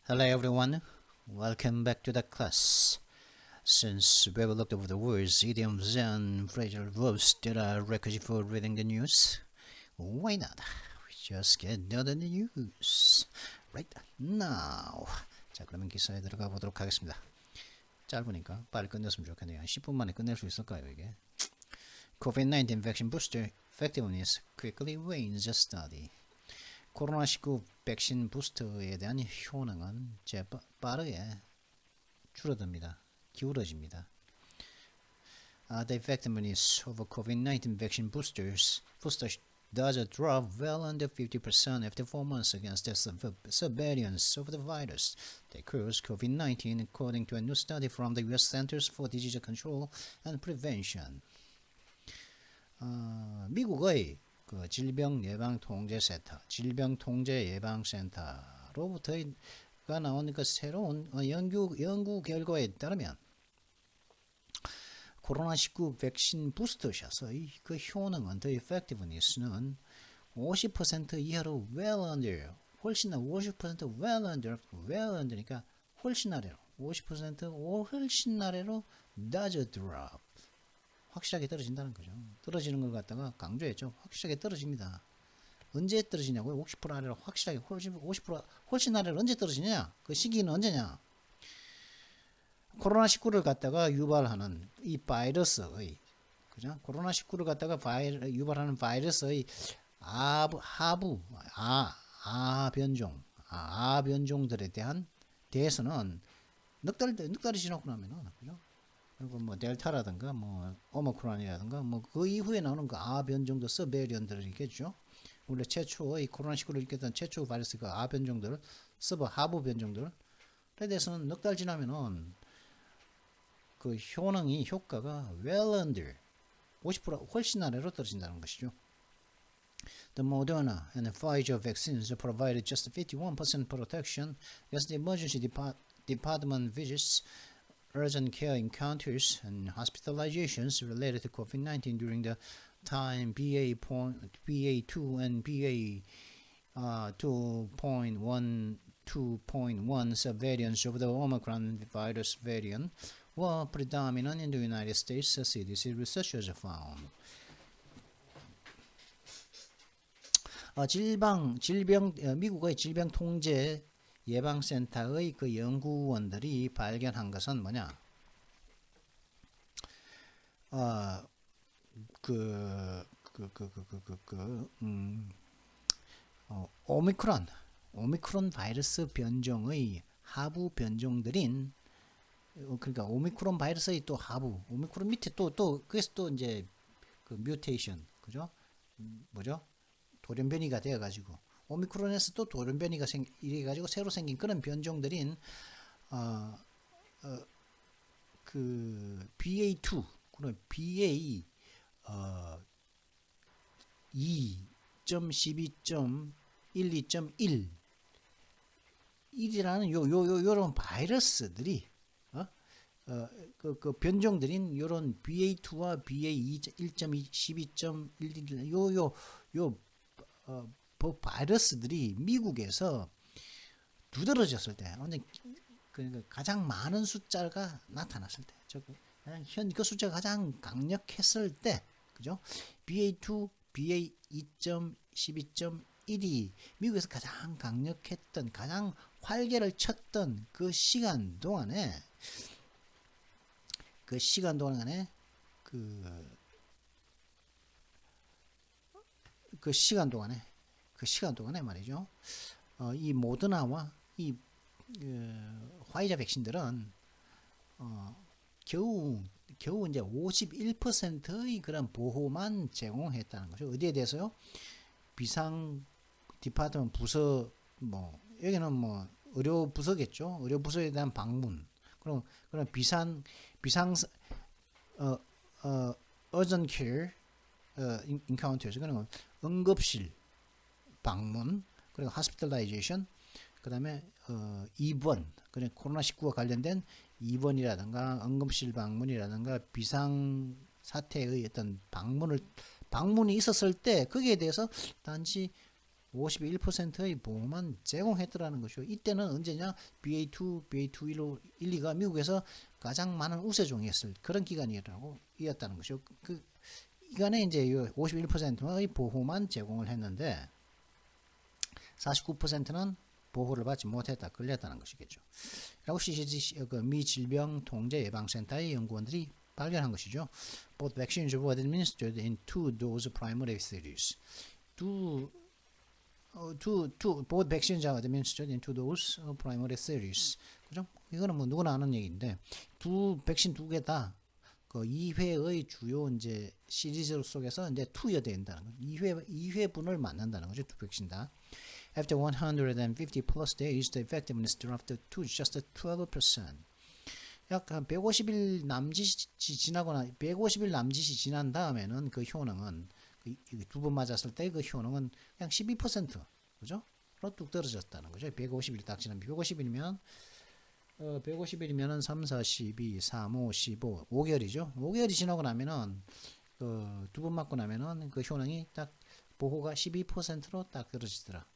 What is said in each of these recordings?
Hello everyone, welcome back to the class. Since we have looked over the words, idioms, and phrasal verbs that are requisite for reading the news, why not? We just get into the news right now. 자, 그러면 기사에 들어가 보도록 하겠습니다. 짧으니까 빨리 끝냈으면 좋겠네요. 10분 만에 끝낼 수 있을까요, 이게? COVID-19 vaccine booster effectiveness quickly wanes a study. 코로나19 백신 부스터에 대한 효능은 빠르게 줄어듭니다. 기울어집니다. The effectiveness of COVID-19 vaccine boosters does drop well under 50% after 4 months against the subvariants of the virus that cause COVID-19, according to a new study from the U.S. Centers for Disease Control and Prevention. 미국의 그 질병통제예방센터로부터가 나온 그 새로운 연구 결과에 따르면 코로나19 백신 부스터샷의 그 효능은 the effectiveness는 50% 이하로 well under, 훨씬 50% well under니까 훨씬 아래로 50% 훨씬 아래로 does drop. 확실하게 떨어진다는 거죠. 떨어지는 걸 갖다가 강조했죠. 확실하게 떨어집니다. 언제 떨어지냐고요? 50% 아래로 확실하게 50% 훨씬 아래로 언제 떨어지냐? 그 시기는 언제냐? 코로나19를 갖다가 유발하는 이 바이러스의, 그죠? 코로나19를 갖다가 유발하는 바이러스의 변종들에 대해서는 넉 달이 지나고 나면은, 그죠? 그리고 뭐 델타라든가 뭐 오미크론이라든가 뭐 그 이후에 나오는 그 변종도 서베리언트들이겠죠. 원래 최초의 코로나19를 일으켰던 최초 바이러스가 변종들, 하부 변종들에 대해서는 넉 달 지나면은 그 효과가 well under 50% 훨씬 아래로 떨어진다는 것이죠. The Moderna and the Pfizer vaccines provided just 51% protection against the emergency department visits, urgent care encounters, and hospitalizations related to COVID-19 during the time BA2 and BA2.1 subvariants of the Omicron virus variant were predominant in the United States, CDC researchers found. 미국의 질병통제예방센터의 그 연구원들이 발견한 것은 뭐냐? 오미크론 바이러스 변종의 하부 변종들인, 그러니까 오미크론 바이러스의 또 하부, 오미크론 밑에 그래서 또 이제 그 뮤테이션, 그죠? 뭐죠? 돌연변이가 되어가지고 오미크론에서 또 돌연변이가 이래가지고 새로 생긴 그런 변종들인 그 BA2, 그럼 BA 2.12.12.1 1이라는 요런 바이러스들이 그 변종들인 요런 BA2와 BA 1.12.11 바이러스들이 미국에서 두드러졌을 때, 그러니까 가장 많은 숫자가 나타났을 때, 그 숫자가 가장 강력했을 때, 그죠? BA2, BA 2.12.1이 미국에서 가장 강력했던, 가장 활개를 쳤던 그 시간 동안에 말이죠. 이 모더나와 이 화이자 백신들은 겨우 이제 51%의 그런 보호만 제공했다는 거죠. 어디에 대해서요? 비상 디파트먼트 부서, 뭐 여기는 뭐 의료 부서겠죠. 의료 부서에 대한 방문. 그럼 비상 urgent care encounters, 그러면 응급실 방문, 그리고 hospitalization, 그다음에 입원, 그냥 코로나19와 관련된 입원이라든가 응급실 방문이라든가 비상 사태의 어떤 방문이 있었을 때 거기에 대해서 단지 51%의 보호만 제공했더라는 것이요. 이때는 언제냐? BA2, BA2 1, 2가 미국에서 가장 많은 우세종이었을 그런 기간이었다는 것이요. 그 기간에 이제 51%의 보호만 제공을 했는데 49%는 보호를 받지 못했다, 걸렸다는 것이겠죠. 라고 CDC, 미 질병통제예방센터의 연구원들이 발견한 것이죠. Both vaccines were administered in 2-dose primary series. both vaccines are administered in 2-dose primary series. 그죠? 이거는 뭐 누구나 아는 얘기인데 백신 두 개 다 그 2회의 주요 이제 시리즈 속에서 이제 투여야 된다는 거죠. 2회분을 맞는다는 거죠. 두 백신 다. After 150 plus days, the effectiveness dropped to just 12%. 약 한 150일 남짓이 지나거나 150일 남짓이 지난 다음에는 그 효능은 두 번 맞았을 때 그 효능은 그냥 12%, 그죠? 로 뚝 떨어졌다는 거죠. 150일 딱 지나면 150일이면은 3, 4, 12, 3, 5, 15, 5개월이죠. 5개월이 지나고 나면은 두 번 맞고 나면은 그 효능이 딱 보호가 12%로 딱 떨어지더라.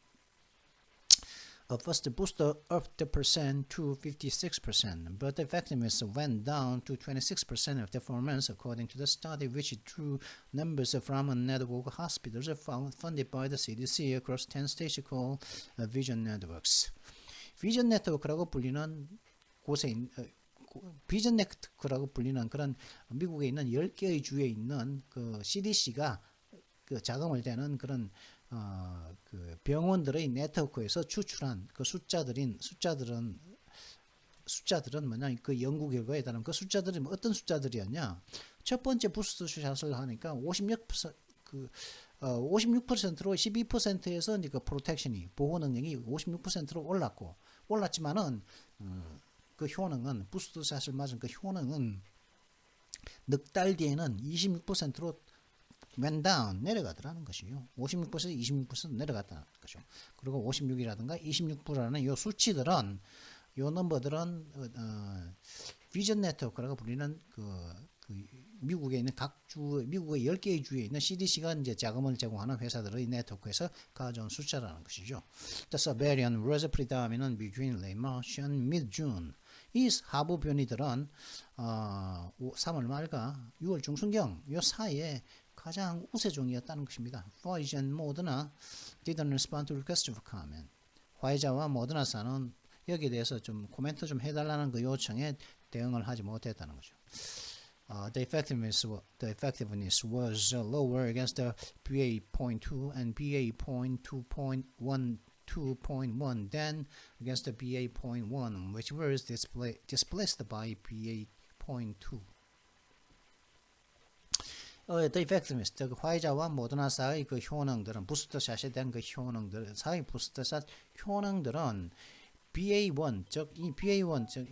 First booster upped the percent to 56%, but the effectiveness went down to 26% after 4 months, according to the study, which drew numbers from a network of hospitals funded by the CDC across 10 states called Vision Networks. 비전 네트워크라고 불리는 곳에 비전 네트워크라고 불리는 그런 미국에 있는 10개의 주에 있는 그 CDC가 그 자금을 대는 그런 그 병원들의 네트워크에서 추출한 그 숫자들은 뭐냐, 그 연구 결과에 따르면 그 숫자들이 어떤 숫자들이었냐? 첫 번째 부스터 샷을 하니까 56%로 12%에서 이제 그 프로텍션이 보호 능력이 56%로 올랐지만은 그 효능은 부스터 샷을 맞은 그 효능은 넉 달 뒤에는 26%로 went down, 내려가더라는 것이요. 56%, 26% 내려갔다는 것이죠. 그리고 56이라든가 26%라는 요 수치들은, 요 넘버들은 비전 네트워크라고 불리는 그 미국에 있는 미국의 10개의 주에 있는 CDC가 이제 자금을 제공하는 회사들의 네트워크에서 가져온 숫자라는 것이죠. The surveillance was predominant between late March and mid-June. 이 하부 변이들은 3월 말과 6월 중순경 요 사이에 가장 우세종이었다는 것입니다. Pfizer and Moderna didn't respond to requests for comment. 화이자와 모더나사는 여기에 대해서 좀 코멘트 좀 해달라는 그 요청에 대응을 하지 못했다는 거죠. The effectiveness was lower against the BA.2 and BA.2.1 than against the BA.1, which was displaced by BA.2. The effectiveness, 즉 화이자와 모더나사의 그 효능들은 부스터샷에 대한 그 효능들, 사의 부스터샷 효능들은 BA1, 즉 이 BA1, 즉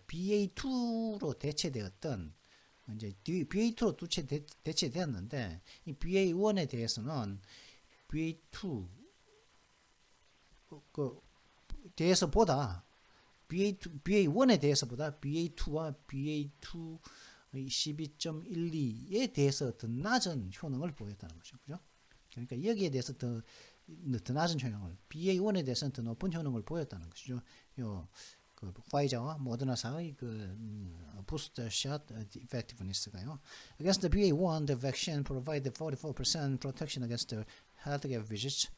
BA2로 대체되었던 이제 BA2로 대체되었는데 이 BA1에 대해서는 BA2 그 대해서보다 BA1에 대해서보다 BA2와 BA2 12.12에 대해서 더 낮은 효능을 보였다는 거죠. 그죠? 그러니까 여기에 대해서 더 낮은 효능을, BA1에 대해서는 더 높은 효능을 보였다는 것이죠. 그 파이자와 모더나사의 그 부스터 샷 effectiveness가요. Against the BA1, the vaccine provided 44% protection against the healthcare visits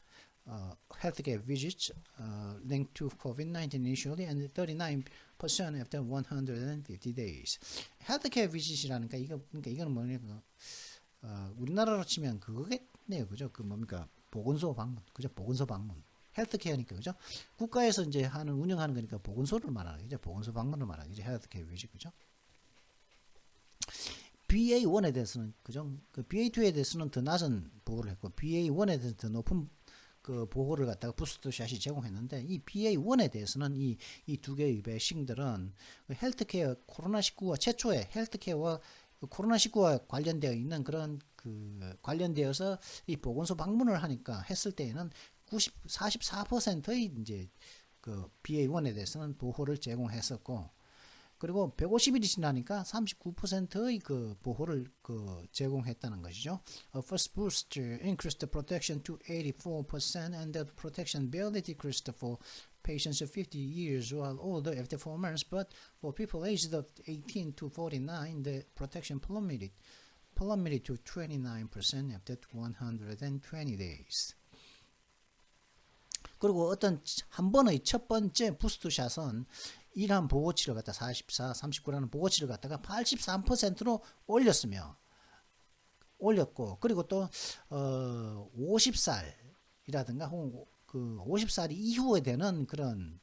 linked to COVID-19 initially and 39% after 150 days. healthcare visit이라는 게 그러니까 이거는 뭐냐면 우리나라로 치면 그거겠네요, 그죠? 그 뭡니까, 보건소 방문, 그죠? 보건소 방문. 헬스케어니까, 그죠? 국가에서 이제 운영하는 거니까 보건소를 말하는 거죠. 보건소 방문을 말하는 거죠. 헬스케어 위주, 그죠? BA1에 대해서는, 그죠? 그 BA2에 대해서는 더 낮은 보호를 했고, BA1에 대해서 더 높은 그 보호를 갖다가 부스터샷이 제공했는데, 이 BA1에 대해서는 이 두 개의 백신들은 헬스케어 코로나19와 최초의 헬스케어와 코로나19와 관련되어 있는 그런 그 관련되어서 이 보건소 방문을 하니까 했을 때에는 44%의 이제 그 BA1에 대해서는 보호를 제공했었고, 그리고 150일이 지나니까 39%의 그 보호를 그 제공했다는 것이죠. A first booster increased the protection to 84% and the protection barely decreased for patients of 50 years or older after 4 months, but for people aged of 18 to 49, the protection plummeted to 29% after 120 days. 그리고 어떤 한 번의 첫 번째 부스트샷은 일한 보호치를 갖다 44, 39라는 보호치를 갖다가 83%로 올렸고, 그리고 또 50살이라든가 혹은 그 50살 이후에 되는 그런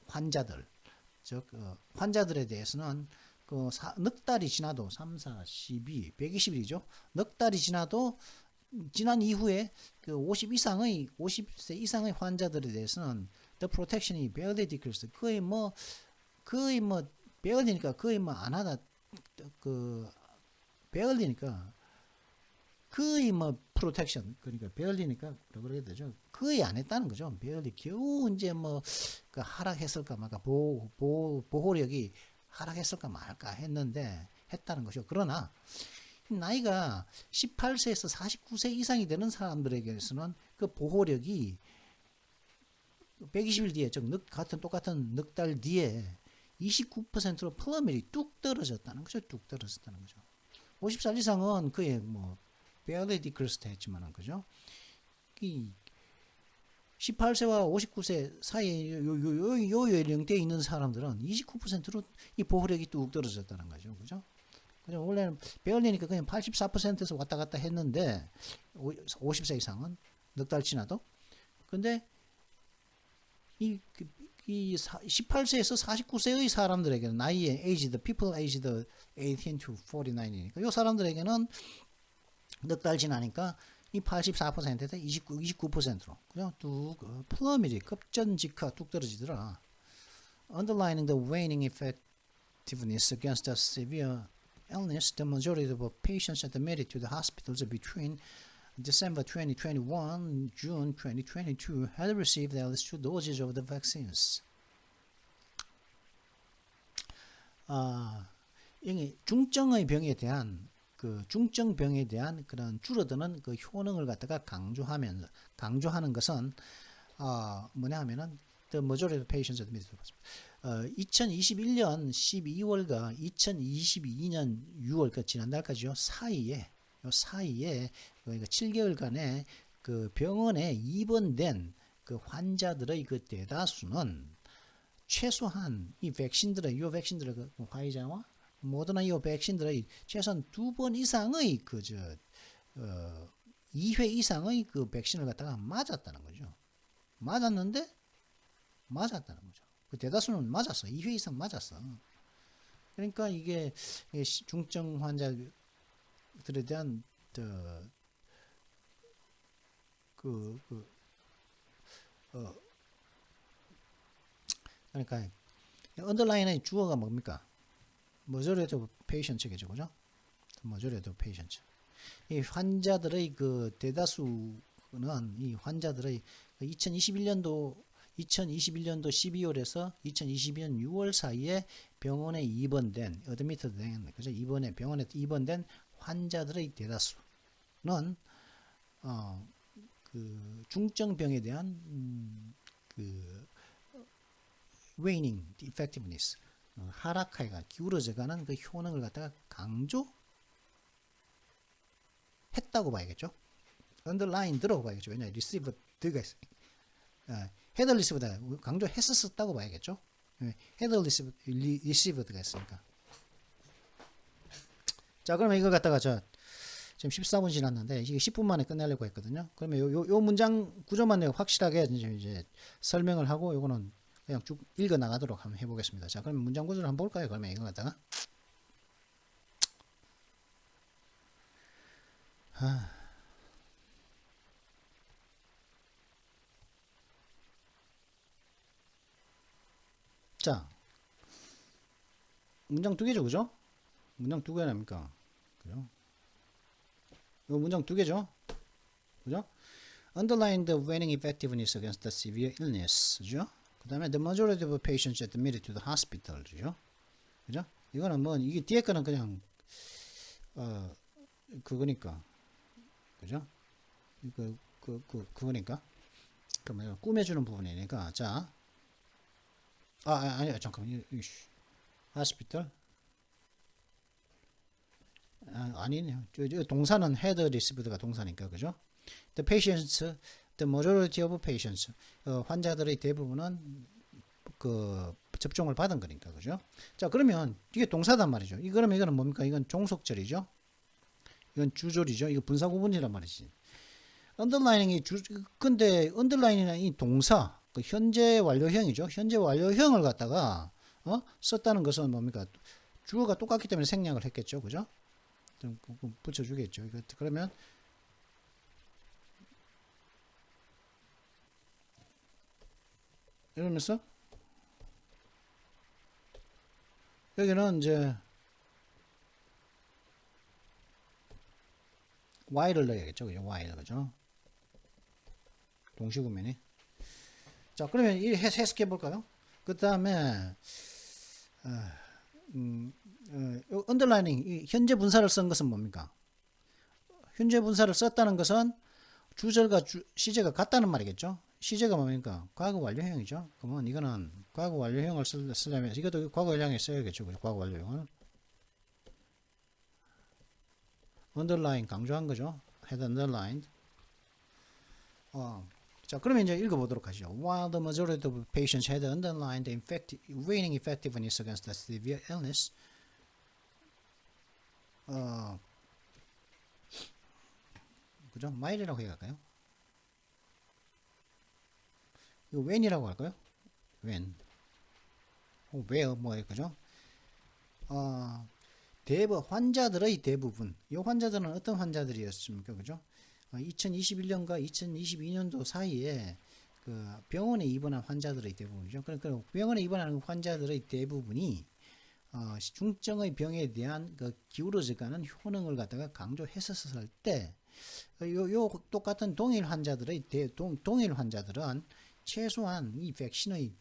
환자들, 즉 환자들에 대해서는 그 넉 달이 지나도 3, 4, 12, 120일이죠. 넉 달이 지나도 지난 이후에 그 50세 이상의 환자들에 대해서는 the protection이 barely decreased. 거의 barely니까 거의 안 하다, 그 barely니까 거의 protection, 그러니까 barely니까 뭐라고 그래야 되죠? 거의 안 했다는 거죠. barely 겨우 이제 그 하락했을까 말까, 보호력이 하락했을까 말까 했다는 것이죠. 그러나 나이가 18세에서 49세 이상이 되는 사람들에게서는 그 보호력이 120일 뒤에, 즉 똑같은 넉 달 뒤에 29%로 플러밋이 뚝 떨어졌다는 거죠. 50살 이상은 그의 barely decreased 했지만은, 그죠? 이 18세와 59세 사이에 요 연령대에 있는 사람들은 29%로 이 보호력이 뚝 떨어졌다는 거죠. 그죠? 원래는 배열리니까 그냥 84%에서 왔다 갔다 했는데 50세 이상은 넉 달 지나도. 근데 이 18세에서 49세의 사람들에게는 나이에 people aged 18 to 49이니까 이 사람들에게는 넉 달 지나니까 이 84%에서 29%로 그냥 뚝 플러밋이 급전직하 뚝 떨어지더라. Underlining the waning effectiveness against the severe illness, the majority of patients admitted to the hospitals between December 2021 and June 2022 had received at least 2 doses of the vaccines. 이게 중증의 병에 대한 중증병에 대한 그런 줄어드는 그 효능을 갖다가 강조하는 것은 뭐냐 하면은 the majority of patients admitted to the hospital. 2021년 12월과 2022년 6월, 그 지난달까지요 사이에 그러니까 7개월간의 그 병원에 입원된 그 환자들의 그 대다수는 최소한 이 백신들의 그 화이자와 모더나 이 백신들의 최소한 2번 이상의 2회 이상의 그 백신을 갖다가 맞았다는 거죠. 맞았다는 거죠. 그 대다수는 맞았어. 2회 이상 맞았어. 그러니까 이게 중증 환자들에 대한 그러니까 언더라인의 주어가 뭡니까? majority of patients겠죠, 그죠? majority of patients. 이 환자들의 그 대다수는 이 환자들의 2021년도 12월에서 2022년 6월 사이에 병원에 입원된, 어드미트된, 그죠? 병원에 입원된 환자들의 대다수는 그 중증병에 대한 그 waning effectiveness, 하락하기가 기울어져가는 그 효능을 갖다가 강조했다고 봐야겠죠. underline 들어가 봐야겠죠. 왜냐 received가 있으니까. had received 강조했었다고 봐야겠죠. had received가 있으니까. 자, 그러면 이걸 갖다가 지금 14분 지났는데 이게 10분 만에 끝내려고 했거든요. 그러면 요 문장 구조만 내가 확실하게 이제 설명을 하고 요거는 그냥 쭉 읽어 나가도록 한번 해보겠습니다. 자, 그럼 문장 구조를 한번 볼까요? 그러면 이거 갖다가 자, 문장 두 개죠, 그죠? 문장 두 개랍니까? 그죠? 이 문장 두 개죠, 그죠? Underline the waning effectiveness against the severe illness, 그죠? 그 다음에 the majority of patients admitted to the hospital, 그죠? 그죠? 이거는 뭐 이게 뒤에 거는 그냥 그거니까, 그죠? 그거니까. 그러면 꾸며주는 부분이니까. 자, 아니요, 잠깐만. hospital. 아니네요. 저 동사는 had received가 동사니까, 그죠? The patients, the majority of patients. 환자들의 대부분은 그 접종을 받은 거니까, 그죠? 자, 그러면 이게 동사단 말이죠. 그러면 이거는 뭡니까? 이건 종속절이죠. 이건 주절이죠. 이거 분사구문이란 말이지. 언더라이닝이 근데 언더라인이나 이 동사, 그 현재 완료형이죠. 현재 완료형을 갖다가 썼다는 것은 뭡니까? 주어가 똑같기 때문에 생략을 했겠죠, 그죠? 좀 붙여주겠죠. 그러면 이러면서 여기는 이제 while을 넣어야겠죠, 그죠? while, 그죠? 동시구면이. 자, 그러면 이 해석해 볼까요? 그 다음에 언더라이닝, 현재 분사를 쓴 것은 뭡니까? 현재 분사를 썼다는 것은 주절과 시제가 같다는 말이겠죠. 시제가 뭡니까? 과거 완료형이죠. 그러면 이거는 과거 완료형을 쓰려면 이것도 과거 완료형에 써야겠죠. 과거 완료형을 underline 강조한 거죠. had underlined. 자, 그러면 이제 읽어보도록 하죠. While the majority of patients had underlined the waning effectiveness against the severe illness, 그죠? might이라고 해야 할까요? 이거 when이라고 할까요? when. where, 그죠? 환자들의 대부분. 이 환자들은 어떤 환자들이었습니까? 그죠? 2021년과 2022년도 사이에 그 병원에 입원한 환자들의 대부분이죠. 그러니까 병원에 입원하는 환자들의 대부분이 중증의 병에 대한 그 기울어져가는 효능을 갖다가 강조했었을 때, 요 똑같은 동일 환자들은 최소한 이 백신의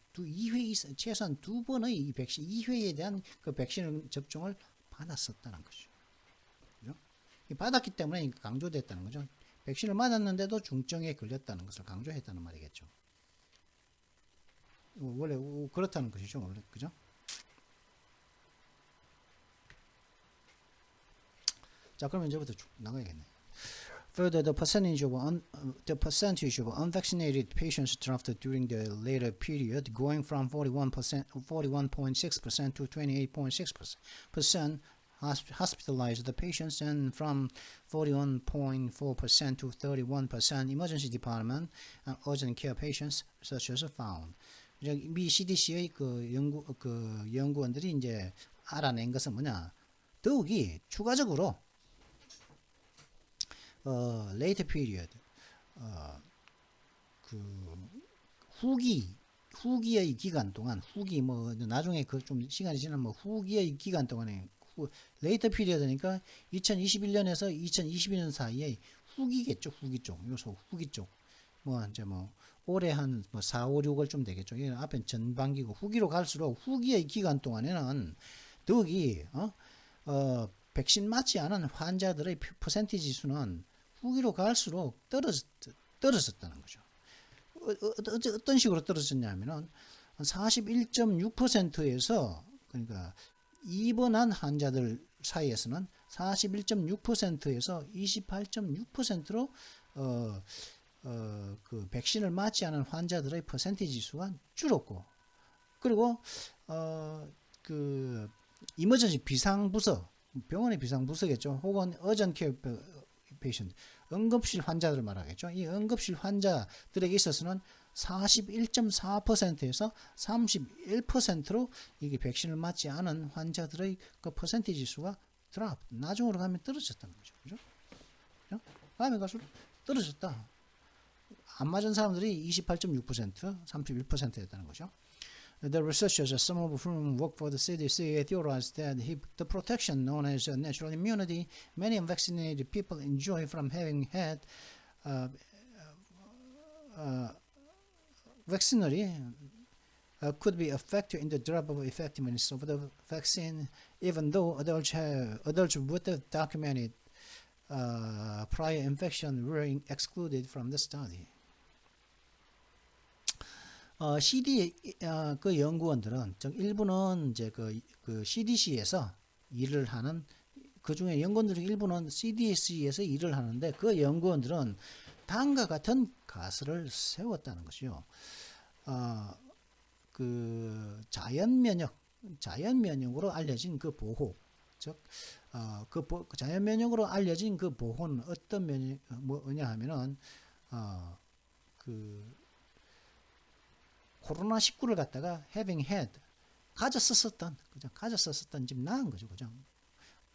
최소한 두 번의 이 백신 2회에 대한 그 백신 접종을 받았었다는 거죠. 그죠? 받았기 때문에 강조됐다는 거죠. 백신을 맞았는데도 중증에 걸렸다는 것을 강조했다는 말이겠죠. 원래 그렇다는 것이죠. 원래, 그죠? 자, 그러면 이제부터 쭉 나가야겠네. Further, the percentage of unvaccinated patients dropped during the later period, going from 41.6% to 28.6%. Hospitalized patients and from 41.4% to 31% emergency department and urgent care patients such as found. 미 CDC의 그 연구원들이 이제 알아낸 것은 뭐냐? 더욱이 추가적으로 later period, 그 후기의 기간 동안, 나중에 그 좀 시간이 지나면 후기의 기간 동안에 later period니까 2021년에서 2022년 사이에 후기겠죠, 후기 쪽, 요소 후기 쪽, 이제 올해 한 4, 5, 6월 좀 되겠죠. 이건 앞엔 전반기고 후기로 갈수록 후기의 기간 동안에는 더욱이 백신 맞지 않은 환자들의 퍼센티지 수는 후기로 갈수록 떨어졌다는 거죠. 어떤 식으로 떨어졌냐면은 41.6%에서 그러니까 입원한 환자들 사이에서는 41.6%에서 28.6%로 그 백신을 맞지 않은 환자들의 퍼센티지 수가 줄었고, 그리고 그 이머전시 비상부서, 병원의 비상부서겠죠. 혹은 urgent care patient, 응급실 환자들을 말하겠죠. 이 응급실 환자들에게 있어서는 41.4%에서 31%로 이게 백신을 맞지 않은 환자들의 그 퍼센티지 수가 나중으로 가면 떨어졌다는 거죠. 그죠? 다음에 갈수록 떨어졌다. 안 맞은 사람들이 28.6%, 31%였다는 거죠. The researchers, some of whom work for the CDC, theorized that the protection known as natural immunity many unvaccinated people enjoy from having had vaccinally could be a factor in the drop of effectiveness of the vaccine, even though adults with the documented prior infection were excluded from the study. CD 그 연구원들은 일부는 이제 그 CDC에서 일을 하는 그 중에 연구원들 일부는 CDC에서 일을 하는데 그 연구원들은 다음과 같은 가설을 세웠다는 것이요. 그 자연 면역으로 알려진 그 보호, 즉 자연 면역으로 알려진 그 보호는 어떤 뭐냐 하면은 그 코로나 19를 갖다가 having had 가졌었던 좀 나은 거죠, 그죠?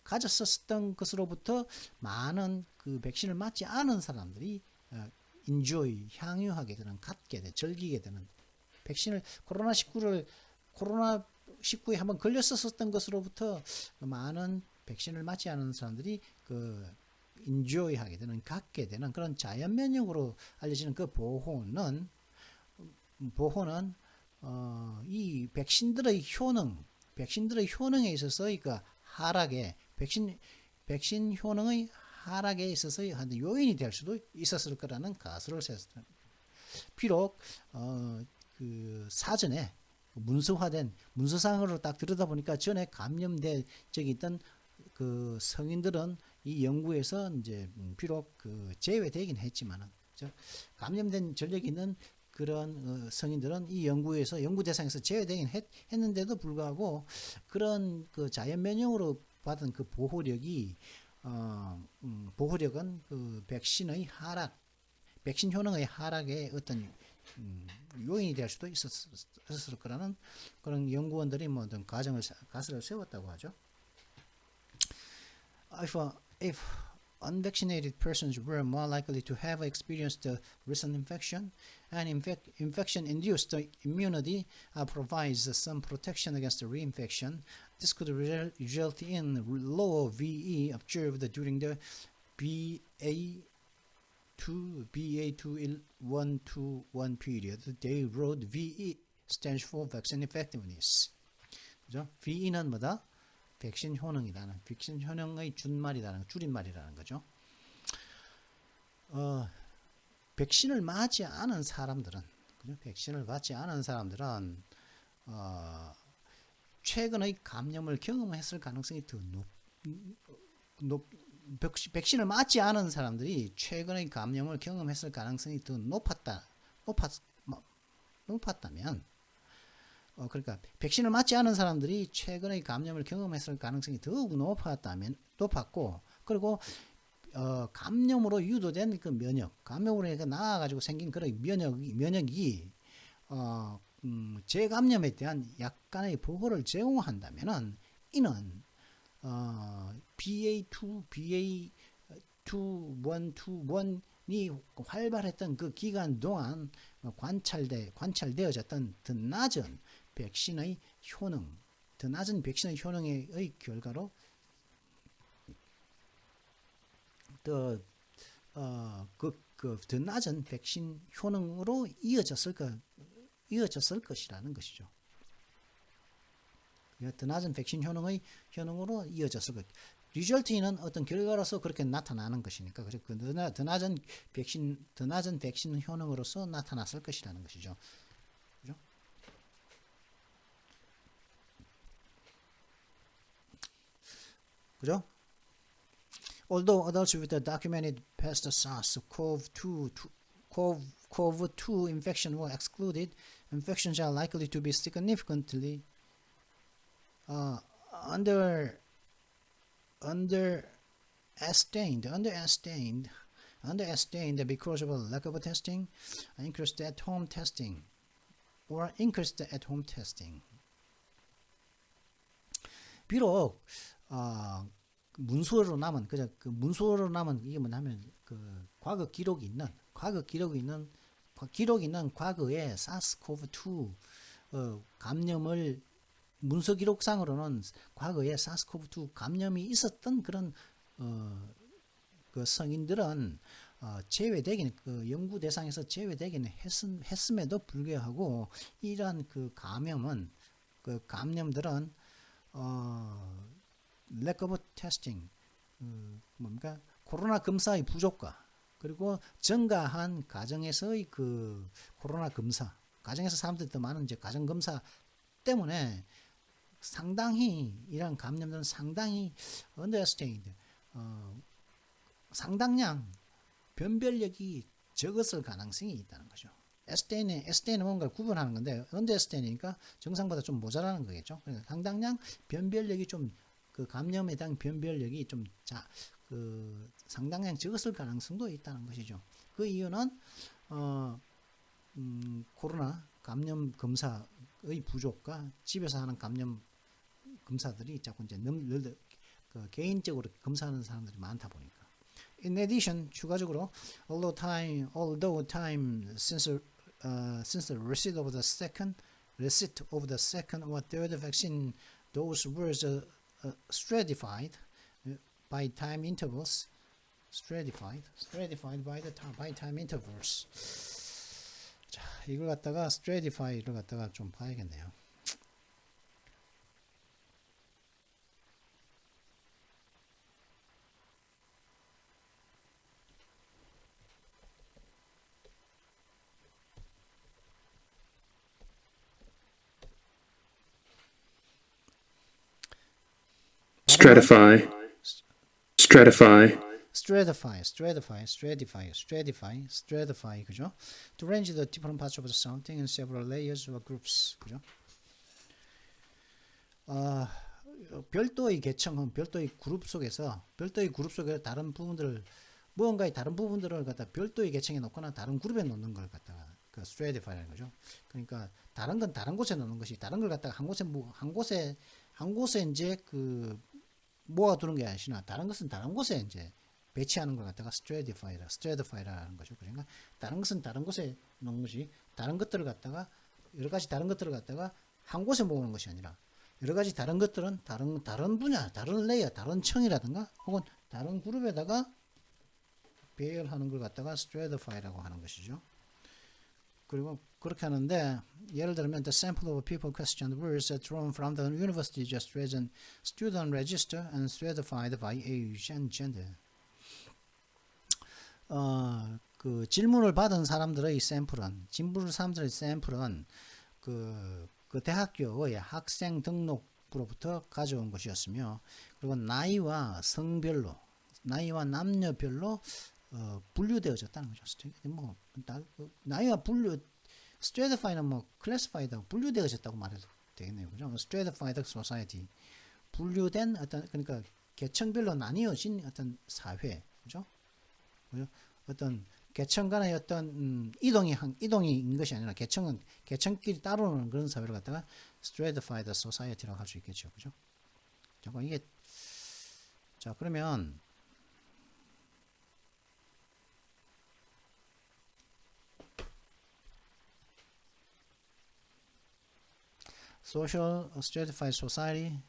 가졌었던 것으로부터 많은 그 백신을 맞지 않은 사람들이 enjoy 향유하게 되는, 갖게 되, 즐기게 되는 백신을 코로나 19에 한번 걸렸었던 것으로부터 많은 백신을 맞지 않은 사람들이 그 enjoy하게 되는, 갖게 되는 그런 자연 면역으로 알려지는 그 보호는 이 백신들의 효능에 있어서 그 하락에 백신 효능의 하락에 있어서 요인이 될 수도 있었을 거라는 가설을 세웠습니다. 비록 그 사전에 문서화된 문서상으로 딱 들여다보니까 전에 감염된 적이 있던 그 성인들은 이 연구에서 이제 비록 그 제외되긴 했지만은 감염된 전력이 있는 그런 성인들은 이 연구에서 연구 대상에서 제외되긴 했는데도 불구하고 그런 그 자연 면역으로 받은 그 보호력은 그 백신의 하락, 백신 효능의 하락에 어떤 요인이 될 수도 있었을 거라는 그런 연구원들이 뭐 어떤 가설을 세웠다고 하죠. If unvaccinated persons were more likely to have experienced the recent infection, and infection-induced immunity provides some protection against reinfection, this could result in lower VE observed during the BA.2.121 period. They wrote VE stands for vaccine effectiveness. 그죠? VE는 뭐다? 백신 효능이라는, 백신 효능의 줄임말이라는 거죠. 백신을 맞지 않은 사람들은, 그죠? 백신을 맞지 않은 사람들은 최근의 감염을 경험했을 가능성이 더 백신을 맞지 않은 사람들이 최근의 감염을 경험했을 가능성이 더 높았다면, 그러니까 백신을 맞지 않은 사람들이 최근의 감염을 경험했을 가능성이 더욱 높았고, 그리고 감염으로 유도된 그 감염으로 해서 나아가지고 생긴 그런 면역이 재감염에 대한 약간의 보호를 제공한다면은 이는 BA.2.121이 활발했던 그 기간 동안 관찰되어졌던 더 낮은 백신의 효능의 결과로 더 낮은 백신 효능으로 이어졌을 것이라는 것이죠. 더 낮은 백신 효능으로 이어졌을 것. 리절트는 어떤 결과로서 그렇게 나타나는 것이니까, 그래서 더 낮은 백신 효능으로서 나타났을 것이라는 것이죠. 그죠? 그죠? Although adults with a documented past SARS-CoV-2 infection were excluded, infections are likely to be significantly underestimated because of a lack of testing, increased at-home testing. 비록 문서로 남은 이게 뭐냐면 그 기록이 있는 과거의 SARS-CoV-2 감염을 문서 기록상으로는 과거에 SARS-CoV-2 감염이 있었던 그런 그 성인들은 제외되기는 그 연구 대상에서 제외되기는 했음에도 불구하고 이러한 그 감염은 그 감염들은 lack of testing 뭡니까 코로나 검사의 부족과 그리고 증가한 가정에서의 그 코로나 검사 가정에서 사람들이 더 많은 이제 가정 검사 때문에 상당히 이런 감염들은 상당히 underestimated 상당량 변별력이 적었을 가능성이 있다는 거죠. SDN은 뭔가를 구분하는 건데 understand이니까 정상보다 좀 모자라는 거겠죠. 그러니까 상당량 변별력이 좀 그 감염에 대한 변별력이 좀 상당량 적었을 가능성도 있다는 것이죠. 그 이유는 코로나 감염 검사의 부족과 집에서 하는 감염 검사들이 자꾸 이제 그 개인적으로 검사하는 사람들이 많다 보니까. In addition, 추가적으로 although time since the receipt of the second or third vaccine dose was stratified by time intervals, stratified by time intervals. 자, 이걸 갖다가 stratify를 갖다가 좀 봐야겠네요. stratify, 그죠? To range the different parts of the something in several layers or groups, 그죠? 별도의 계층은 별도의 그룹 속에서 다른 부분들을 무언가의 다른 부분들을 갖다 별도의 계층에 놓거나 다른 그룹에 놓는 걸 갖다가 그 stratify라는 거죠. 그러니까 다른 건 다른 곳에 놓는 것이 다른 걸 갖다가 한 곳에 이제 그 모아두는 게 아니라 다른 것은 다른 곳에 이제 배치하는 걸 갖다가 stratify라는 거죠. 그러니까 다른 것은 다른 곳에 놓는 것이 다른 것들을 갖다가 여러 가지 다른 것들을 갖다가 한 곳에 모으는 것이 아니라 여러 가지 다른 것들은 다른 분야, 다른 레이어, 다른 층이라든가 혹은 다른 그룹에다가 배열하는 걸 갖다가 stratify라고 하는 것이죠. 그리고 그렇게 하는데 예를 들면 the sample of people questioned were drawn from the university just present student register and stratified by age and gender. 그 질문을 받은 사람들의 샘플은 그 대학교의 학생 등록부로부터 가져온 것이었으며 그리고 나이와 남녀별로 분류되어졌다는 거죠. 뭐 나이와 stratify는 뭐 classified하고 분류되어졌다고 말해도 되겠네요. 그죠? stratified society 분류된 그러니까 계층별로 나뉘어진 어떤 사회, 그죠? 어떤 계층 간의 어떤 이동인 것이 아니라 계층끼리 따로는 그런 사회를 갖다가 stratified society라고 할 수 있겠죠. 그죠? 잠깐 이게 자 그러면 social stratified society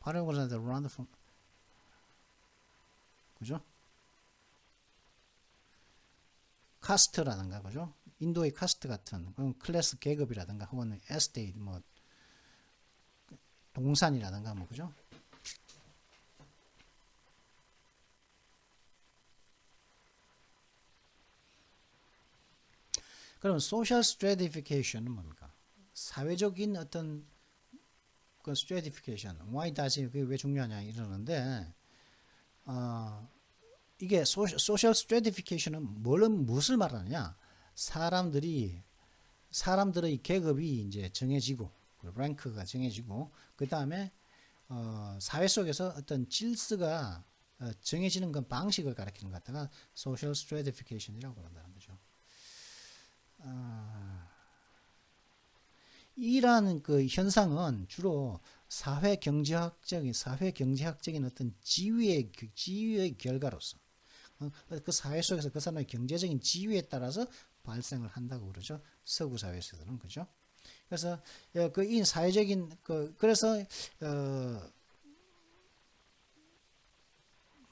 활용을 하는 around from 그죠? 카스트라든가 그죠? 인도의 카스트 같은 클래스 계급이라든가 혹은 에스테이트 뭐 동산이라든가 뭐 그죠? 그럼 social stratification은 뭡니까? 사회적인 어떤 그 stratification, why does 그게 왜 중요하냐 이러는데 이게 social stratification은 무엇을 말하느냐? 사람들의 계급이 이제 정해지고 랭크가 정해지고 그 다음에 사회 속에서 어떤 질서가 정해지는 그 방식을 가리키는 것 같다가 social stratification이라고 한다는 거죠. 이러한 그 현상은 주로 사회 경제학적인 어떤 지위의 결과로서 그 사회 속에서 그 사람의 경제적인 지위에 따라서 발생을 한다고 그러죠. 서구 사회에서는 그죠. 그래서 그 이 사회적인 그래서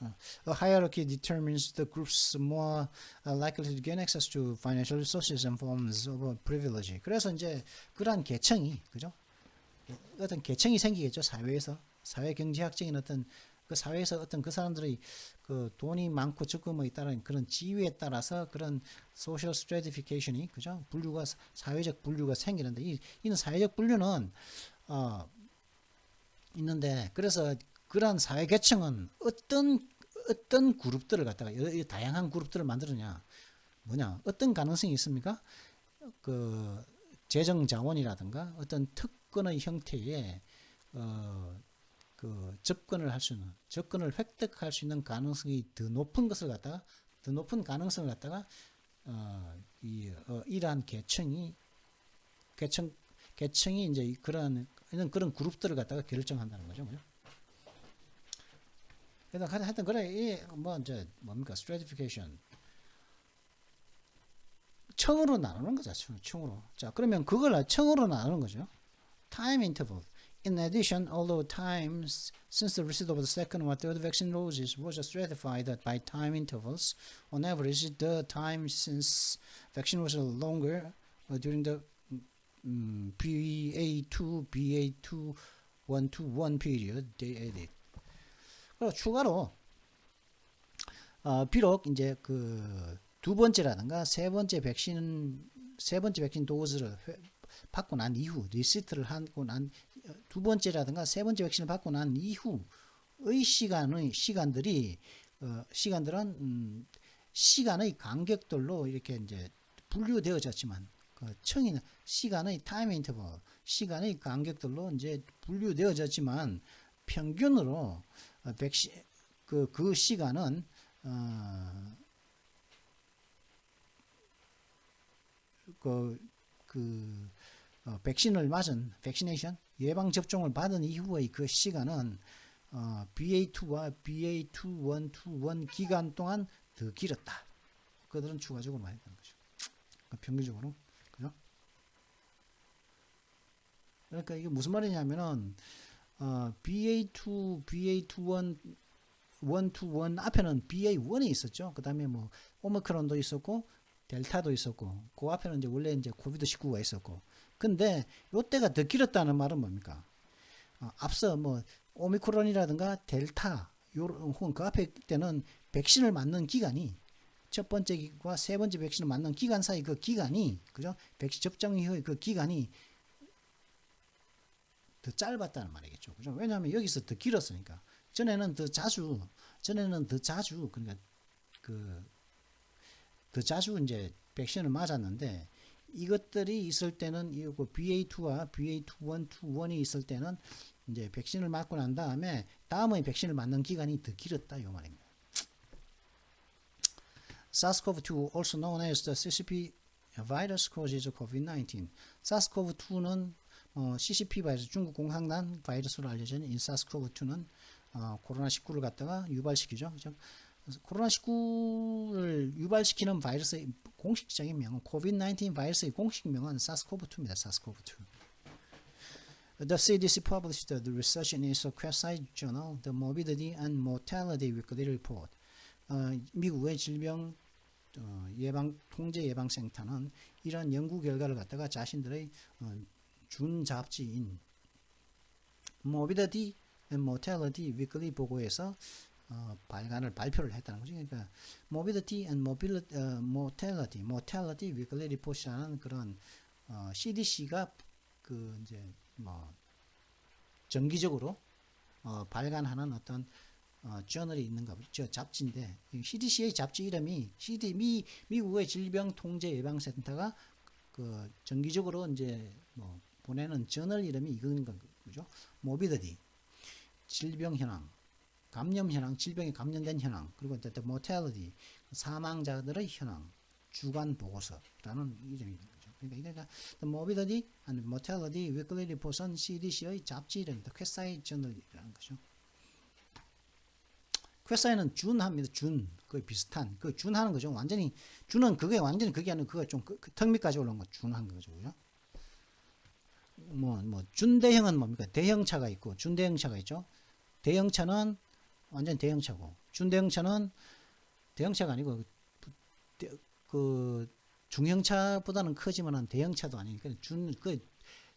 A hierarchy determines the groups more likely to gain access to financial resources and forms of privilege. 그래서 이제 그러한 계층이 그죠? 어떤 계층이 생기겠죠. 사회에서 사회 경제학적인 어떤 그 사회에서 어떤 그 사람들의 그 돈이 많고 적고 뭐에 따른 그런 지위에 따라서 그런 소셜 스트래티피케이션이 그죠? 분류가 사회적 분류가 생기는데 이는 사회적 분류는 있는데 그래서 그러한 사회 계층은 어떤 그룹들을 갖다가 다양한 그룹들을 만들었냐 뭐냐 어떤 가능성이 있습니까? 그 재정 자원이라든가 어떤 특권의 형태의 그 접근을 할 수 있는 접근을 획득할 수 있는 가능성이 더 높은 것을 갖다가 더 높은 가능성을 갖다가 이러한 계층이 이제 그런 그룹들을 갖다가 결정한다는 거죠. 그죠? 하여튼 그래 뭐 이제 뭡니까 stratification 층으로 나누는 거죠. 층으로. 자 그러면 그걸 층으로 나누는 거죠. Time interval. In addition, although times since the receipt of the second or third vaccine doses was stratified by time intervals, on average, the time since vaccine was longer during the BA2, BA2, 1 to 1 period, they added. 그리고 추가로 비록 이제 그 두 번째라든가 세 번째 백신 도즈를 받고 난 이후 리시트를 하고 난 두 번째라든가 세 번째 백신을 받고 난 이후의 시간들은 시간의 간격들로 이렇게 이제 분류되어졌지만 그 층이나 시간의 타임 인터벌 시간의 간격들로 이제 분류되어졌지만 평균으로 백신 그 시간은 백신을 맞은 백시네이션 예방 접종을 받은 이후의 그 시간은 BA2와 BA2.121 기간 동안 더 길었다. 그들은 추가적으로 말했다는 거죠. 평균적으로 그죠? 그러니까 이게 무슨 말이냐면은 BA2, BA2.1 121 앞에는 BA1이 있었죠. 그 다음에 뭐 오미크론도 있었고 델타도 있었고 그 앞에는 이제 원래 이제 코비드 19가 있었고 근데 요때가 더 길었다는 말은 뭡니까? 앞서 뭐 오미크론이라든가 델타 혹은 그 앞에 때는 백신을 맞는 기간이 첫 번째와 세 번째 백신을 맞는 기간 사이 그 기간이 그죠? 백신 접종 이후의 그 기간이 더 짧았다는 말이겠죠. 그죠? 왜냐하면 여기서 더 길었으니까. 전에는 더 자주 그러니까 더 자주 이제 백신을 맞았는데 이것들이 있을 때는 이거 BA2와 BA2.121이 있을 때는 이제 백신을 맞고 난 다음에 다음의 백신을 맞는 기간이 더 길었다 이 말입니다. SARS-CoV-2, also known as the CCP virus, causes COVID-19. SARS-CoV-2는 CCP 바이러스, 중국 공산당 바이러스로 알려진 이 SARS-CoV-2는 코로나19를 갖다가 유발시키죠. 그죠? 코로나19를 유발시키는 바이러스의 공식적인 명은 COVID-19 바이러스의 공식명은 SARS-CoV-2입니다. SARS-CoV-2. The CDC published the research in its quasi journal, The Morbidity and Mortality Weekly Report. 미국의 질병 통제 예방센터는 이런 연구 결과를 갖다가 자신들의 준 잡지인 Morbidity and Mortality Weekly 보고에서 발표를 했다는 거죠. 그러니까 Morbidity and Mortality Weekly Report이라는 그런 CDC가 그 이제 뭐 정기적으로 발간하는 어떤 저널이 있는가 보죠. 잡지인데 CDC의 잡지 이름이 미국의 질병통제예방센터가 그 정기적으로 이제 뭐 보내는 저널 이름이 이건가 보죠. Morbidity 질병 현황, 감염 현황, 질병에 감염된 현황, 그리고 mortality 사망자들의 현황, 주간 보고서라는 이름이 있는 거죠. 그러니까 the morbidity and mortality weekly report은 CDC의 잡지 이름입니다. 퀘사이 저널이라는 거죠. 퀘사이는 준합니다. 준 거의 비슷한 그 준하는 거죠. 완전히 준은 그게 완전히 그게 아니고 그거 좀 턱 밑까지 올라온 거 준한 거죠. 그죠? 뭐 준대형은 뭡니까? 대형차가 있고 준대형차가 있죠. 대형차는 완전 대형차고 준대형차는 대형차가 아니고 그 중형차보다는 크지만은 대형차도 아니니까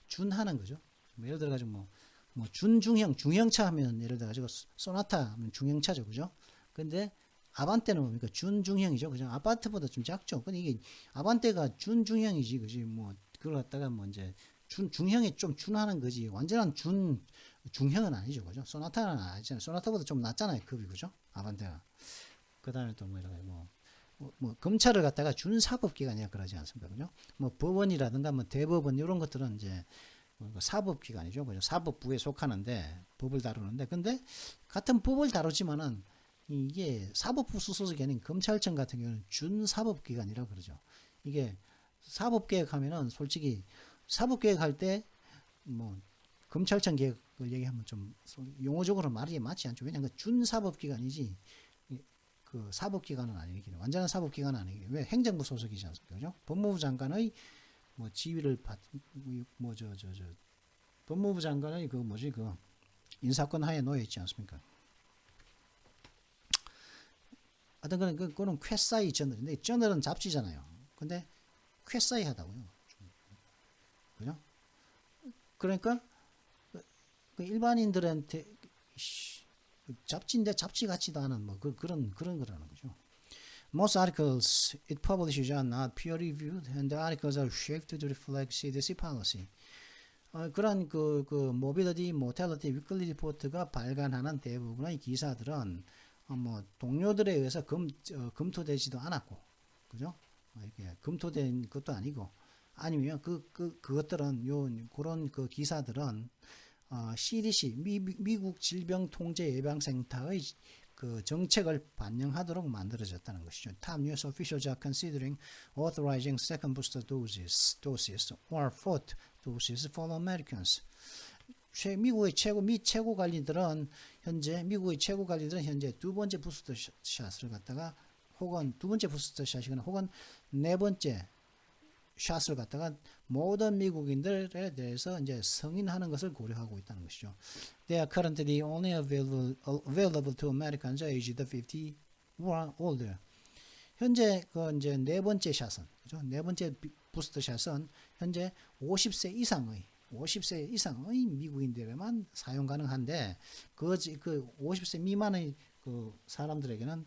준하는 거죠. 예를 들어 가지고 뭐 준중형 중형차 하면 예를 들어 가지고 소나타 하면 중형차죠, 그죠? 근데 아반떼는 뭡니까? 준중형이죠, 그죠? 아파트보다 좀 작죠. 근데 이게 아반떼가 준중형이지, 그지? 뭐 그걸 갖다가 뭐 이제 중형에 좀 준하는 거지. 완전한 중형은 아니죠, 그죠? 소나타는 아니잖아요. 소나타보다 좀 낮잖아요, 급이, 그죠? 아반떼가. 그다음에 또 뭐 이렇게 뭐 검찰을 갖다가 준사법기관이라 그러지 않습니까, 그죠? 뭐 법원이라든가 뭐 대법원 이런 것들은 이제 사법기관이죠, 그죠? 사법부에 속하는데 법을 다루는데, 근데 같은 법을 다루지만은 이게 사법부 소속이 아닌 검찰청 같은 경우는 준사법기관이라고 그러죠. 이게 사법개혁하면은 솔직히 사법개혁할 때 뭐 검찰청 개혁을 얘기하면 좀 용어적으로 말이 맞지 않죠. 왜냐하면 준사법기관이지 그 사법기관은 아니기 완전한 사법기관은 아니기 왜 행정부 소속이지 않습니까? 그죠? 법무부 장관의 뭐 지위를 법무부 장관의 그 인사권 하에 놓여 있지 않습니까? 하여튼 그거는 쾌사이 저널인데 저널은 잡지잖아요. 근데 쾌사이 하다고요. 그죠? 그러니까 그 일반인들한테 잡지인데 잡지 같지도 않은 뭐 그런 거라는 거죠. Most articles it publishes are not peer-reviewed, and the articles are shaped to reflect CDC policy. 그런 그 mobility, mortality, weekly report가 발간하는 대부분의 기사들은 뭐 동료들에 의해서 검토되지도 않았고, 그죠? 이렇게 검토된 것도 아니고, 아니면 그것들은 그런 그 기사들은 CDC 미국 질병통제예방센터의 그 정책을 반영하도록 만들어졌다는 것이죠. Top U.S. officials are considering authorizing second booster doses or fourth doses for Americans. 미국의 최고 관리들은 현재 두 번째 부스터 샷을 갖다가 혹은 두 번째 부스터 샷이거나 혹은 네 번째 샷을 갖다가 모든 미국인들에 대해서 이제 승인하는 것을 고려하고 있다는 것이죠. They are currently only available to Americans aged 50 or older. 현재 그 이제 네 번째 샷은, 그죠? 네 번째 부스터 샷은 현재 50세 이상의 미국인들에게만 사용 가능한데 그 50세 미만의 그 사람들에게는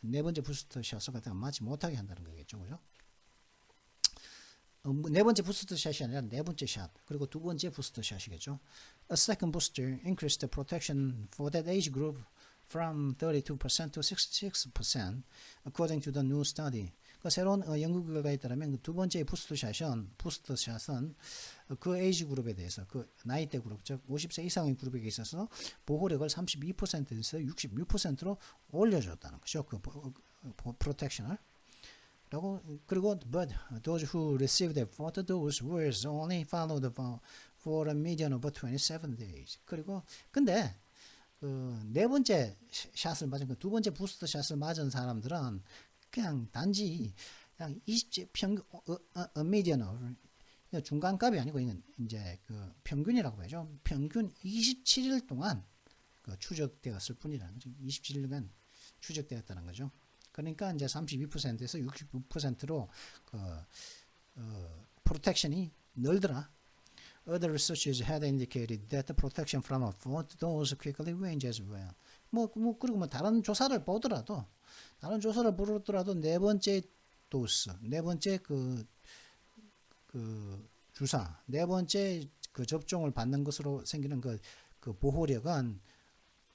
네 번째 부스터 샷을 갖다가 맞지 못하게 한다는 거겠죠, 그죠? 네 번째 부스터 샷이 아니라 네 번째 샷 그리고 두 번째 부스터 샷이겠죠. A second booster increased the protection for that age group from 32% to 66% according to the new study. 그 새로운 연구 결과에 따르면 그 두 번째 부스터 샷은 그 에이지 그룹에 대해서 그 나이대 그룹 즉 50세 이상의 그룹에 있어서 보호력을 32%에서 66%로 올려줬다는 것이죠. 그 프로텍션을. 그리고 but those who received the fourth dose were only followed for a median of 27 days. 그리고 근데 그 네 번째 샷을 맞은 그 두 번째 부스터 샷을 맞은 사람들은 그냥 단지 그냥 20 평균 median of 중간값이 아니고 이건 이제 그 평균이라고 하죠. 평균 27일 동안 그 추적되었을 뿐이라는 거죠. 27일간 추적되었다는 거죠. 그러니까 이제 32%에서 66%로 프로텍션이 늘더라. Other researchers had indicated that the protection from a fourth dose quickly wanes as well. 그리고 다른 조사를 보더라도 네 번째 도스, 네 번째 그 주사, 네 번째 그 접종을 받는 것으로 생기는 그 보호력은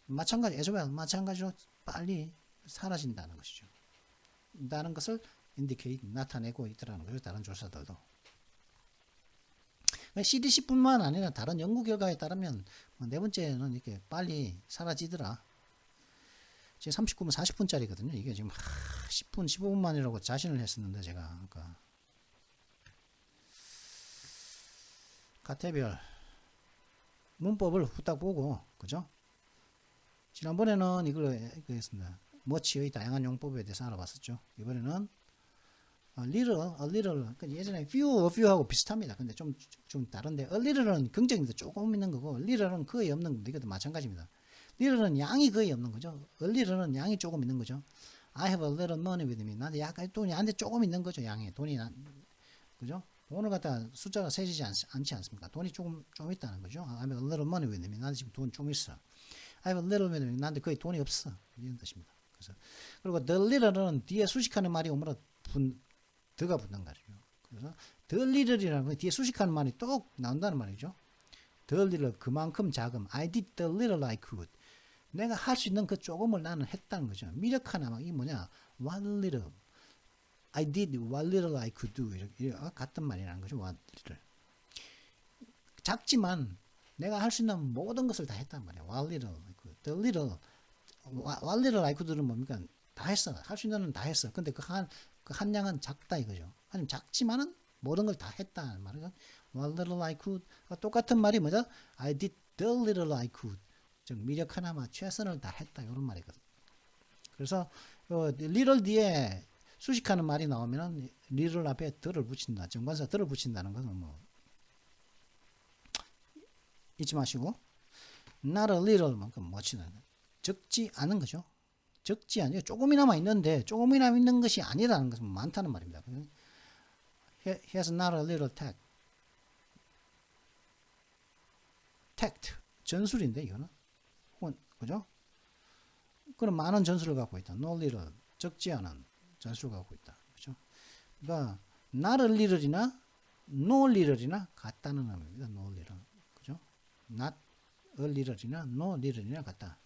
마찬가지로 빨리 사라진다는 것이죠. 다는 것을 나타내고 있더라는 거죠. 다른 조사들도. CDC뿐만 아니라 다른 연구 결과에 따르면 네 번째는 이렇게 빨리 사라지더라. 지금 39분 40분짜리거든요. 이게 지금 10분 15분만이라고 자신을 했었는데 제가 아까 가태별 문법을 후딱 보고 그죠? 지난번에는 이걸 했습니다. 머치의 다양한 용법에 대해서 알아봤었죠. 이번에는 a little 예전에 few하고 비슷합니다. 근데 좀 다른데 a little은 긍정입니다. 조금 있는 거고 little은 거의 없는 겁니다. 이것도 마찬가지입니다. little은 양이 거의 없는 거죠. a little은 양이 조금 있는 거죠. I have a little money with me. 나한테 약간 돈이 나한테 조금 있는 거죠. 양이 돈이 그죠? 돈을 갖다 숫자가 세지지 않지 않습니까? 돈이 좀 있다는 거죠. I have a little money with me. 나한테 지금 돈 좀 있어. I have a little with me. 나한테 거의 돈이 없어. 이런 뜻입니다. 그래서 그리고 the little은 뒤에 수식하는 말이 오므로 더가 붙는 말이죠. 그래서 the little이라는 건 뒤에 수식하는 말이 또 나온다는 말이죠. the little 그만큼 작음. I did the little I could. 내가 할 수 있는 그 조금을 나는 했다는 거죠. 미력하나 막 이 뭐냐 what little I did what little I could do 이렇게 같은 말이라는 거죠. what little 작지만 내가 할 수 있는 모든 것을 다 했단 말이야. what little I could. the little what little I could는 뭡니까? 다 했어. 할 수 있는 건 다 했어. 근데 그 한 양은 작다 이거죠. 아니면 작지만은 모든 걸 다 했다는 말이죠. what little I could 똑같은 말이 뭐죠? I did the little I could. 즉 미력 하나만 최선을 다했다 이런 말이거든. 그래서 little 뒤에 수식하는 말이 나오면은 little 앞에 the를 붙인다. 정관사 the를 붙인다는 것은 뭐 잊지 마시고 not a little만큼 뭐치는 적지 않은 거죠. 적지 않아요. 조금이나마 있는데 조금이나마 있는 것이 아니라는 것은 많다는 말입니다. He has not a little tact 전술인데 이거는 그죠? 그럼 많은 전술을 갖고 있다. no little 적지 않은 전술을 갖고 있다. 그죠? 그러니까 not a little이나 no little이나 같다는 의미입니다. no little. 그죠? not a little이나 no little이나 같다.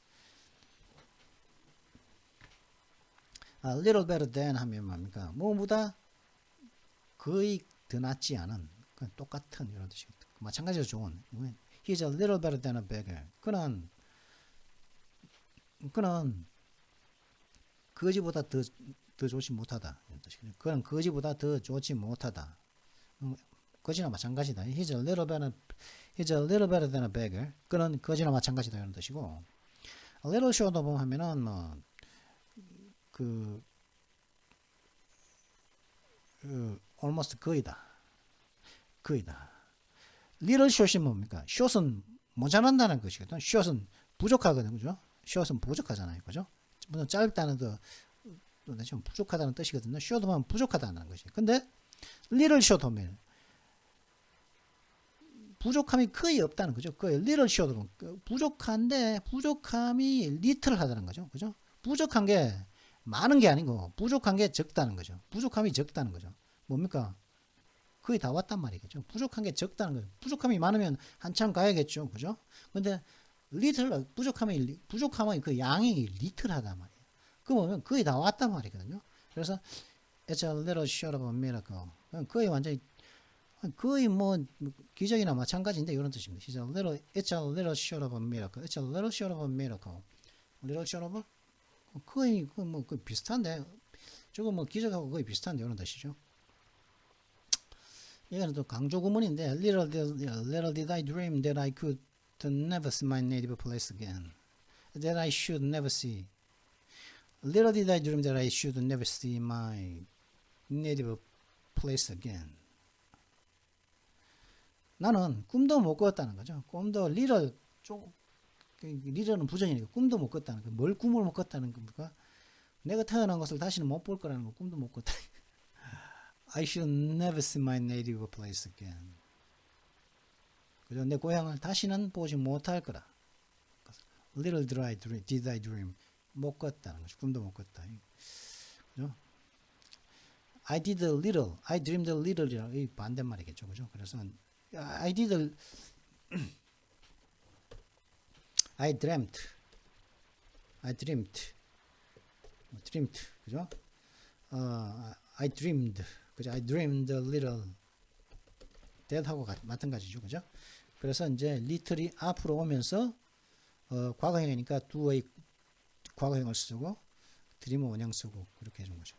little better than 하면 뭡니까? 뭐보다 거의 더 낫지 않은 똑같은 이런 뜻이거든요. 마찬가지로 좋은 He's a little better than a beggar. 그는 거지보다 더 좋지 못하다. 그는 거지보다 더 좋지 못하다. 거지나 마찬가지다. He's a little better than a beggar. 그는 거지나 마찬가지다 이런 뜻이고, a little short of 하면은 뭐 almost 거의다. little short이 뭡니까? short은 모자란다는 것이거든. short은 부족하거든, 그죠? short은 부족하잖아요, 그죠? 물론 짧다는 좀 부족하다는 뜻이거든요. short 하면 부족하다는 것이. 근데 little short 하면 부족함이 거의 없다는 거죠. 거의 little short로 부족한데 부족함이 little하다는 거죠, 그죠? 부족한 게 많은 게 아니고 부족한 게 적다는 거죠. 부족함이 적다는 거죠. 뭡니까? 거의 다 왔단 말이겠죠. 부족한 게 적다는 거죠. 부족함이 많으면 한참 가야겠죠, 그죠? 근데 부족함이 그 양이 little하단 말이에요. 그 보면 거의 다 왔단 말이거든요. 그래서 it's a little short of a miracle. 거의 완전히 거의 뭐 기적이나 마찬가지인데 이런 뜻입니다. It's a little short of a miracle. It's a little short of a miracle. little short of 거의 거의 비슷한데 저거 뭐 기적하고 거의 비슷한데 이런 뜻이죠. 이거는 또 강조 구문인데 little did I dream that I could never see my native place again. That I should never see. Little did I dream that I should never see my native place again. 나는 꿈도 못 꿨다는 거죠. 꿈도 little는 부정이니까 꿈도 못 꿨다는 거. 뭘 꿈을 못 꿨다는 겁니까? 내가 태어난 것을 다시는 못 볼 거라는 거. 꿈도 못 꿨다. I should never see my native place again. 그죠? 내 고향을 다시는 보지 못할 거라. Little did I dream. 못 꿨다는 거죠. 꿈도 못 꿨다. 그죠? I did a little. I dreamed a little이라 이 반대말이겠죠. 그죠? 그래서 I dreamt. 그죠? I dreamed. 그죠? I dreamed a little. that하고 마찬가지죠. 그죠? 그래서 이제 little이 앞으로 오면서 과거형이니까 do의 과거형을 쓰고 dream은 원형 쓰고 그렇게 해준 거죠.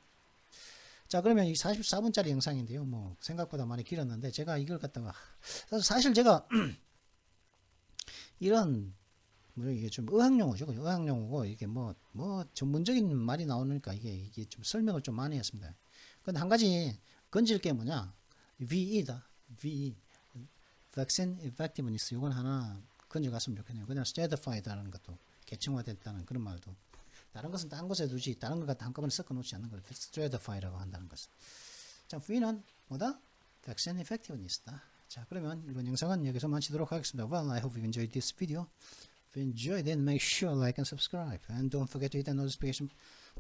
자, 그러면 이 44분짜리 영상인데요. 뭐 생각보다 많이 길었는데 제가 이걸 갖다가 사실 제가 이런 이게 좀 의학용어죠. 의학용어고 이게 뭐 전문적인 말이 나오니까 이게 좀 설명을 좀 많이 했습니다. 근데 한 가지 건질 게 뭐냐? VE다. VE. Vaccine Effectiveness. 이건 하나 건져갔으면 좋겠네요. 그냥 Stratified라는 것도 계층화됐다는 그런 말도. 다른 것은 딴 곳에 두지 다른 것 갖다 한꺼번에 섞어 놓지 않는 걸 stratify라고 한다는 것은. 자, V는 뭐다? Vaccine effectiveness다. 자, 그러면 이번 영상은 여기서 마치도록 하겠습니다. Well, I hope you enjoyed this video. If you enjoyed it, make sure like and subscribe, and don't forget to hit the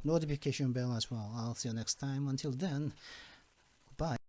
notification bell as well. I'll see you next time. Until then, goodbye.